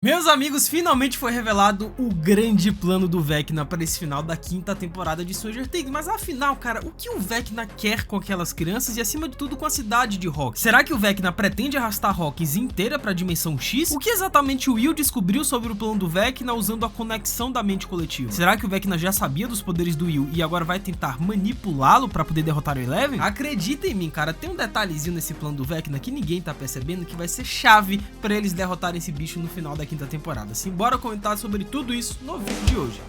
Meus amigos, finalmente foi revelado o grande plano do Vecna para esse final da quinta temporada de Stranger Things. Mas afinal, cara, o que o Vecna quer com aquelas crianças e acima de tudo com a cidade de Hawkins? Será que o Vecna pretende arrastar Hawkins inteira para a dimensão X? O que exatamente o Will descobriu sobre o plano do Vecna usando a conexão da mente coletiva? Será que o Vecna já sabia dos poderes do Will e agora vai tentar manipulá-lo para poder derrotar o Eleven? Acredita em mim, cara, tem um detalhezinho nesse plano do Vecna que ninguém tá percebendo que vai ser chave para eles derrotarem esse bicho no final da quinta temporada. Simbora comentar sobre tudo isso no vídeo de hoje.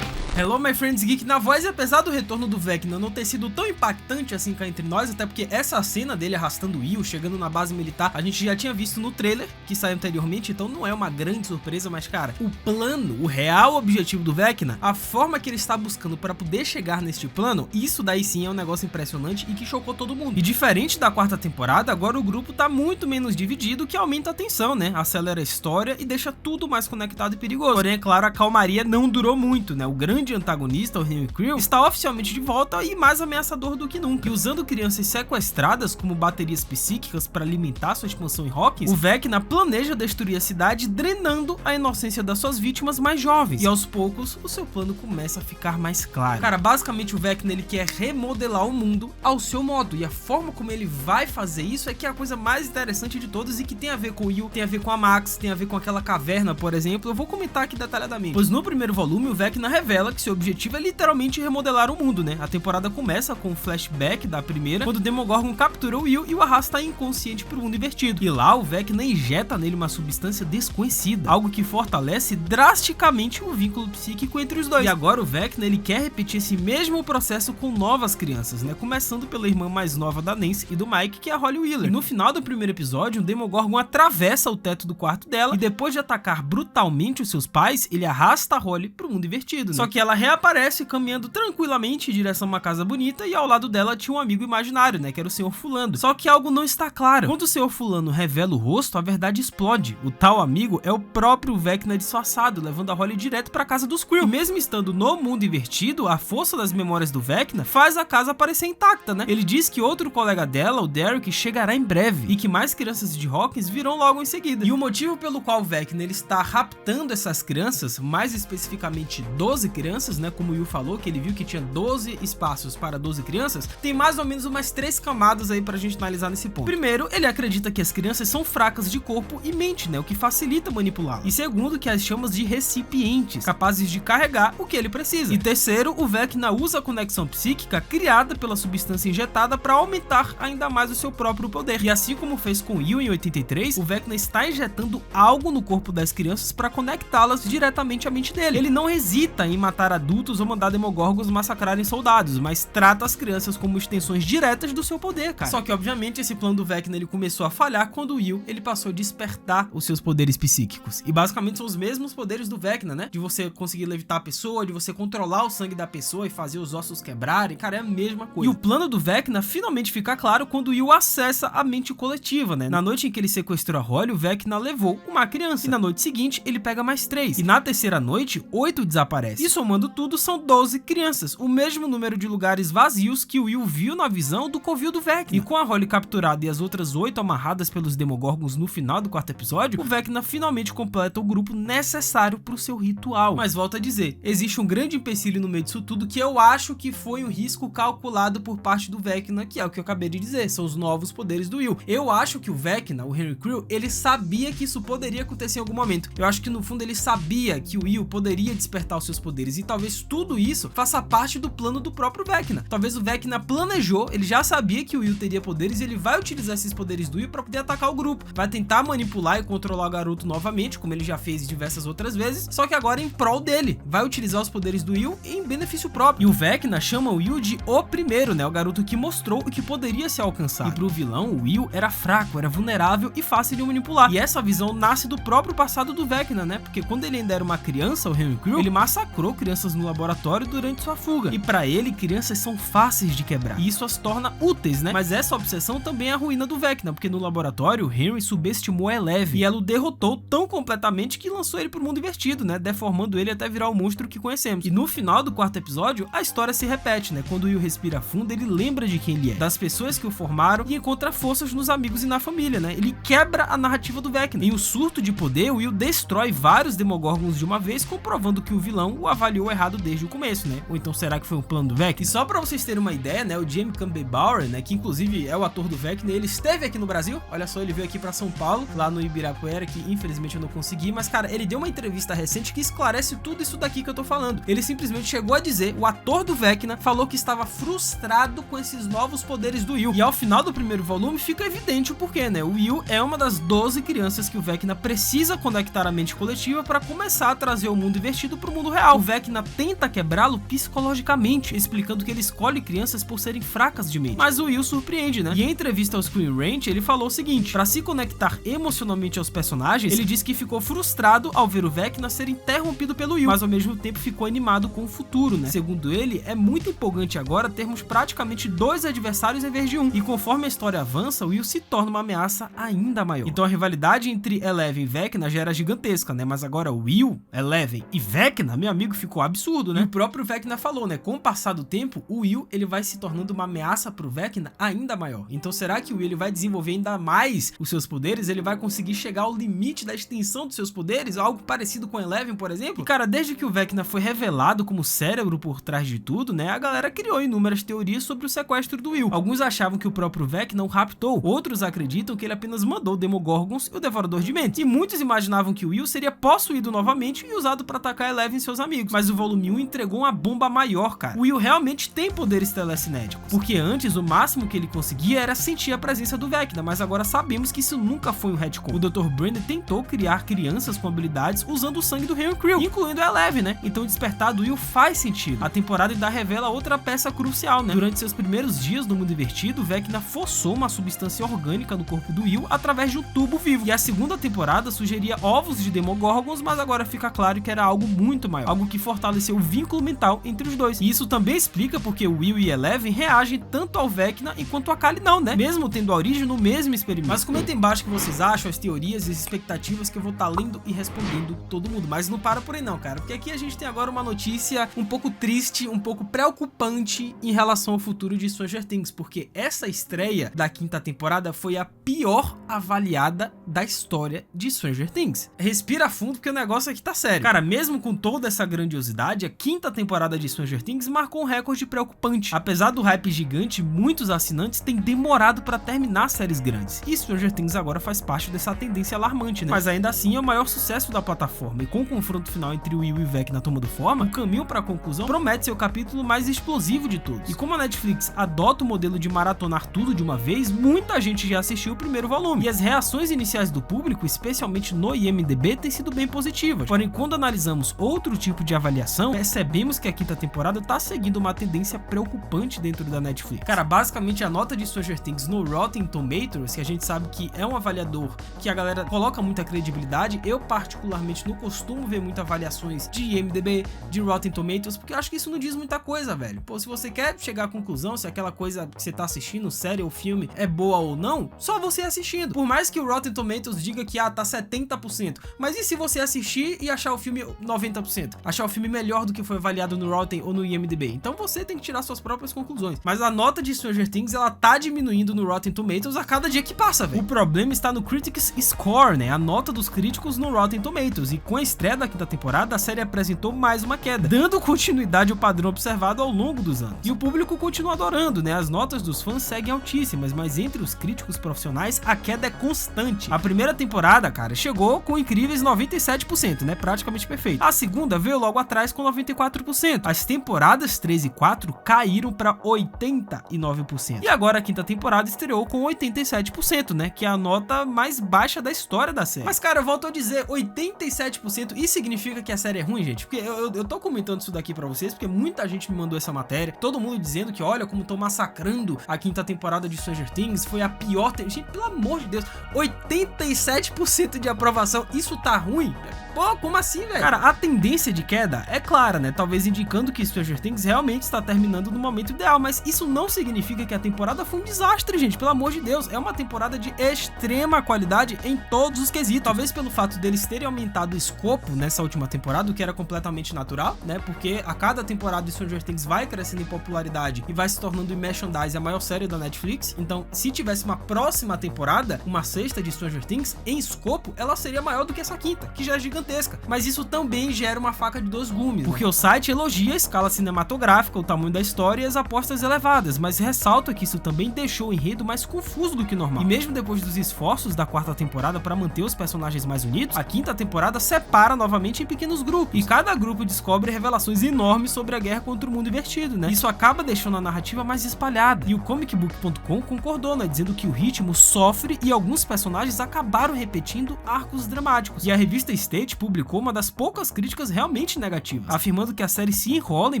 Hello my friends geek na voz, e apesar do retorno do Vecna não ter sido tão impactante assim cá entre nós, até porque essa cena dele arrastando o Will, chegando na base militar, a gente já tinha visto no trailer que saiu anteriormente, então não é uma grande surpresa, mas cara, o plano, o real objetivo do Vecna, a forma que ele está buscando para poder chegar neste plano, isso daí sim é um negócio impressionante e que chocou todo mundo. E diferente da quarta temporada, agora o grupo tá muito menos dividido, o que aumenta a tensão, né? Acelera a história e deixa tudo mais conectado e perigoso. Porém, é claro, a calmaria não durou muito, né? O grande antagonista, o Henry Creel, está oficialmente de volta e mais ameaçador do que nunca. E usando crianças sequestradas como baterias psíquicas para alimentar sua expansão em Hawkins, o Vecna planeja destruir a cidade, drenando a inocência das suas vítimas mais jovens. E aos poucos, o seu plano começa a ficar mais claro. Cara, basicamente o Vecna ele quer remodelar o mundo ao seu modo, e a forma como ele vai fazer isso é que é a coisa mais interessante de todas e que tem a ver com o Will, tem a ver com a Max, tem a ver com aquela caverna, por exemplo. Eu vou comentar aqui detalhadamente. Pois no primeiro volume, o Vecna revela que seu objetivo é literalmente remodelar o mundo, né? A temporada começa com um flashback da primeira, quando o Demogorgon captura o Will e o arrasta inconsciente pro mundo invertido. E lá, o Vecna injeta nele uma substância desconhecida, algo que fortalece drasticamente o vínculo psíquico entre os dois. E agora o Vecna, ele quer repetir esse mesmo processo com novas crianças, né? Começando pela irmã mais nova da Nancy e do Mike, que é a Holly Wheeler. E no final do primeiro episódio, o Demogorgon atravessa o teto do quarto dela e depois de atacar brutalmente os seus pais, ele arrasta a Holly pro mundo invertido, né? Só que ela reaparece caminhando tranquilamente em direção a uma casa bonita e ao lado dela tinha um amigo imaginário, né, que era o Sr. Fulano. Só que algo não está claro. Quando o Sr. Fulano revela o rosto, a verdade explode. O tal amigo é o próprio Vecna disfarçado, levando a Holly direto para a casa dos Creel. E mesmo estando no mundo invertido, a força das memórias do Vecna faz a casa parecer intacta, né? Ele diz que outro colega dela, o Derek, chegará em breve e que mais crianças de Hawkins virão logo em seguida. E o motivo pelo qual o Vecna ele está raptando essas crianças, mais especificamente 12 crianças, né, como o Will falou, que ele viu que tinha 12 espaços para 12 crianças, tem mais ou menos umas 3 camadas aí pra gente analisar nesse ponto. Primeiro, ele acredita que as crianças são fracas de corpo e mente, né, o que facilita manipulá-las. E segundo, que as chama de recipientes, capazes de carregar o que ele precisa. E terceiro, o Vecna usa a conexão psíquica criada pela substância injetada para aumentar ainda mais o seu próprio poder. E assim como fez com Will em 83, o Vecna está injetando algo no corpo das crianças para conectá-las diretamente à mente dele. Ele não hesita em matar adultos ou mandar Demogorgons massacrarem soldados, mas trata as crianças como extensões diretas do seu poder, cara. Só que obviamente esse plano do Vecna ele começou a falhar quando o Will ele passou a despertar os seus poderes psíquicos. E basicamente são os mesmos poderes do Vecna, né? De você conseguir levitar a pessoa, de você controlar o sangue da pessoa e fazer os ossos quebrarem, cara, é a mesma coisa. E o plano do Vecna finalmente fica claro quando o Will acessa a mente coletiva, né? Na noite em que ele sequestrou a Holly, o Vecna levou uma criança. E na noite seguinte ele pega mais 3. E na terceira noite, 8 desaparecem. E somando tudo, são 12 crianças, o mesmo número de lugares vazios que o Will viu na visão do covil do Vecna. E com a Holly capturada e as outras 8 amarradas pelos Demogorgons no final do quarto episódio, o Vecna finalmente completa o grupo necessário para o seu ritual. Mas volto a dizer, existe um grande empecilho no meio disso tudo que eu acho que foi um risco calculado por parte do Vecna, que é o que eu acabei de dizer, são os novos poderes do Will. Eu acho que o Vecna, o Henry Creel, ele sabia que isso poderia acontecer em algum momento. Eu acho que no fundo ele sabia que o Will poderia despertar os seus poderes e talvez tudo isso faça parte do plano do próprio Vecna. Talvez o Vecna planejou, ele já sabia que o Will teria poderes e ele vai utilizar esses poderes do Will para poder atacar o grupo. Vai tentar manipular e controlar o garoto novamente, como ele já fez diversas outras vezes, só que agora em prol dele. Vai utilizar os poderes do Will em benefício próprio. E o Vecna chama o Will de o primeiro, né? O garoto que mostrou o que poderia se alcançar. E pro vilão, o Will era fraco, era vulnerável e fácil de manipular. E essa visão nasce do próprio passado do Vecna, né? Porque quando ele ainda era uma criança, o Henry Creel, ele massacrou crianças crianças no laboratório durante sua fuga. E pra ele, crianças são fáceis de quebrar. E isso as torna úteis, né? Mas essa obsessão também é a ruína do Vecna, porque no laboratório, Henry subestimou Eleven e ela o derrotou tão completamente que lançou ele pro mundo invertido, né? Deformando ele até virar o monstro que conhecemos. E no final do quarto episódio, a história se repete, né? Quando o Will respira fundo, ele lembra de quem ele é, das pessoas que o formaram e encontra forças nos amigos e na família, né? Ele quebra a narrativa do Vecna. Em um surto de poder, o Will destrói vários Demogorgons de uma vez, comprovando que o vilão o avaliou errado desde o começo, né? Ou então será que foi um plano do Vecna? E só pra vocês terem uma ideia, né? O James Campbell Bower, né? Que inclusive é o ator do Vecna, ele esteve aqui no Brasil. Olha só, ele veio aqui pra São Paulo, lá no Ibirapuera, que infelizmente eu não consegui. Mas, cara, ele deu uma entrevista recente que esclarece tudo isso daqui que eu tô falando. Ele simplesmente chegou a dizer, o ator do Vecna falou que estava frustrado com esses novos poderes do Will. E ao final do primeiro volume fica evidente o porquê, né? O Will é uma das 12 crianças que o Vecna precisa conectar à mente coletiva para começar a trazer o mundo invertido pro mundo real. O Vecna tenta quebrá-lo psicologicamente, explicando que ele escolhe crianças por serem fracas de mente. Mas o Will surpreende, né? E em entrevista ao Screen Rant, ele falou o seguinte: para se conectar emocionalmente aos personagens, ele disse que ficou frustrado ao ver o Vecna ser interrompido pelo Will, mas ao mesmo tempo ficou animado com o futuro, né? Segundo ele, é muito empolgante agora termos praticamente 2 adversários em vez de um. E conforme a história avança, o Will se torna uma ameaça ainda maior. Então a rivalidade entre Eleven e Vecna já era gigantesca, né? Mas agora Will, Eleven e Vecna, meu amigo, ficou absurdo, né? E o próprio Vecna falou, né? Com o passar do tempo, o Will, ele vai se tornando uma ameaça pro Vecna ainda maior. Então será que o Will, ele vai desenvolver ainda mais os seus poderes? Ele vai conseguir chegar ao limite da extensão dos seus poderes? Algo parecido com Eleven, por exemplo? E, cara, desde que o Vecna foi revelado como cérebro por trás de tudo, né? A galera criou inúmeras teorias sobre o sequestro do Will. Alguns achavam que o próprio Vecna o raptou, outros acreditam que ele apenas mandou Demogorgons e o Devorador de Mentes. E muitos imaginavam que o Will seria possuído novamente e usado para atacar Eleven e seus amigos. Mas o volume 1 entregou uma bomba maior, cara. O Will realmente tem poderes telecinéticos, porque antes o máximo que ele conseguia era sentir a presença do Vecna, mas agora sabemos que isso nunca foi um retcon. O Dr. Brandon tentou criar crianças com habilidades usando o sangue do Henry Creel, incluindo a Eleven, né? Então o despertar do Will faz sentido. A temporada ainda revela outra peça crucial, né? Durante seus primeiros dias no mundo invertido, Vecna forçou uma substância orgânica no corpo do Will através de um tubo vivo. E a segunda temporada sugeria ovos de Demogorgons, mas agora fica claro que era algo muito maior, algo que fortaleceu o vínculo mental entre os dois. E isso também explica porque Will e Eleven reagem tanto ao Vecna enquanto a Kali não, né? Mesmo tendo a origem no mesmo experimento. Mas comenta embaixo o que vocês acham, as teorias e as expectativas, que eu vou estar lendo e respondendo todo mundo. Mas não para por aí não, cara, porque aqui a gente tem agora uma notícia um pouco triste, um pouco preocupante em relação ao futuro de Stranger Things, porque essa estreia da quinta temporada foi a pior avaliada da história de Stranger Things. Respira fundo porque o negócio aqui tá sério. Cara, mesmo com toda essa grandiosidade, a quinta temporada de Stranger Things marcou um recorde preocupante. Apesar do hype gigante, muitos assinantes têm demorado para terminar séries grandes. E Stranger Things agora faz parte dessa tendência alarmante, né? Mas ainda assim é o maior sucesso da plataforma, e com o confronto final entre Will e Vecna tomando forma, o caminho para a conclusão promete ser o capítulo mais explosivo de todos. E como a Netflix adota o modelo de maratonar tudo de uma vez, muita gente já assistiu o primeiro volume, e as reações iniciais do público, especialmente no IMDb, têm sido bem positivas. Porém, quando analisamos outro tipo de avaliação, percebemos que a quinta temporada tá seguindo uma tendência preocupante dentro da Netflix. Cara, basicamente a nota de Stranger Things no Rotten Tomatoes, que a gente sabe que é um avaliador que a galera coloca muita credibilidade, eu particularmente não costumo ver muitas avaliações de IMDb, de Rotten Tomatoes, porque eu acho que isso não diz muita coisa, velho. Pô, se você quer chegar à conclusão se aquela coisa que você tá assistindo, série ou filme, é boa ou não, só você assistindo. Por mais que o Rotten Tomatoes diga que tá 70%, mas e se você assistir e achar o filme 90%? Achar o filme melhor do que foi avaliado no Rotten ou no IMDb? Então você tem que tirar suas próprias conclusões. Mas a nota de Stranger Things, ela tá diminuindo no Rotten Tomatoes a cada dia que passa, velho. O problema está no Critics Score, né? A nota dos críticos no Rotten Tomatoes. E com a estreia da quinta temporada, a série apresentou mais uma queda, dando continuidade ao padrão observado ao longo dos anos. E o público continua adorando, né? As notas dos fãs seguem altíssimas, mas entre os críticos profissionais, a queda é constante. A primeira temporada, cara, chegou com incríveis 97%, né? Praticamente perfeito. A segunda veio logo atrás com 94%. As temporadas 3 e 4 caíram para 89%. E agora a quinta temporada estreou com 87%, né? Que é a nota mais baixa da história da série. Mas, cara, eu volto a dizer, 87%, isso significa que a série é ruim, gente? Porque eu tô comentando isso daqui pra vocês, porque muita gente me mandou essa matéria, todo mundo dizendo que, olha, como tô massacrando a quinta temporada de Stranger Things, foi a pior... Gente, pelo amor de Deus, 87% de aprovação, isso tá ruim? Pô, como assim, velho? Cara, a tendência de queda é clara, né? Talvez indicando que Stranger Things realmente está terminando no momento ideal, mas isso não significa que a temporada foi um desastre, gente. Pelo amor de Deus, é uma temporada de extrema qualidade em todos os quesitos. Talvez pelo fato deles terem aumentado o escopo nessa última temporada, o que era completamente natural, né? Porque a cada temporada de Stranger Things vai crescendo em popularidade e vai se tornando em merchandise a maior série da Netflix. Então, se tivesse uma próxima temporada, uma sexta de Stranger Things, em escopo, ela seria maior do que essa quinta, que já é gigantesca. Mas isso também gera uma faca de dois gumes, porque o site elogia a escala cinematográfica, o tamanho da história e as apostas elevadas, mas ressalta que isso também deixou o enredo mais confuso do que normal. E mesmo depois dos esforços da quarta temporada para manter os personagens mais unidos, a quinta temporada separa novamente em pequenos grupos, e cada grupo descobre revelações enormes sobre a guerra contra o mundo invertido, né? Isso acaba deixando a narrativa mais espalhada, e o comicbook.com concordou, né, dizendo que o ritmo sofre e alguns personagens acabaram repetindo arcos dramáticos. E a revista State publicou uma das poucas críticas realmente negativas, afirmando que a série se enrola em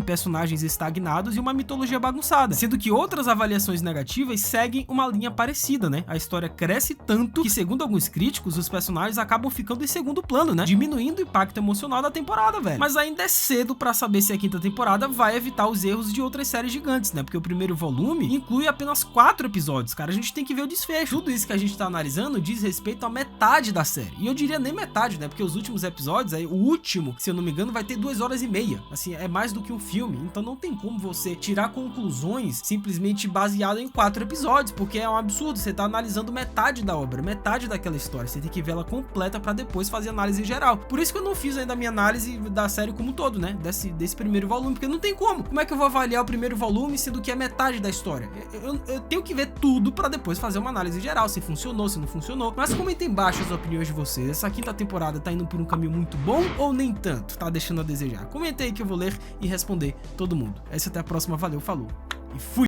personagens estagnados e uma mitologia bagunçada, sendo que outras avaliações negativas seguem uma linha parecida, né? A história cresce tanto que, segundo alguns críticos, os personagens acabam ficando em segundo plano, né? Diminuindo o impacto emocional da temporada, velho. Mas ainda é cedo pra saber se a quinta temporada vai evitar os erros de outras séries gigantes, né? Porque o primeiro volume inclui apenas 4 episódios, cara. A gente tem que ver o desfecho. Tudo isso que a gente tá analisando diz respeito à metade da série. E eu diria nem metade, né? Porque os últimos episódios, aí, o último, se eu não me engano, vai ter 2 horas e meia. Assim, é mais do que um filme. Então não tem como você tirar conclusões simplesmente baseado em 4 episódios, porque é um absurdo. Você tá analisando metade da obra, metade daquela história. Você tem que ver ela completa pra depois fazer análise geral. Por isso que eu não fiz ainda a minha análise da série como um todo, né? Desse primeiro volume, porque não tem como. Como é que eu vou avaliar o primeiro volume sendo que é metade da história? Eu tenho que ver tudo pra depois fazer uma análise geral, se funcionou, se não funcionou. Mas comentem embaixo as opiniões de vocês. Essa quinta temporada tá indo por um caminho muito bom ou nem tanto? Tá deixando a desejar? Comenta aí que eu vou ler e responder todo mundo. Essa até a próxima. Valeu, falou e fui!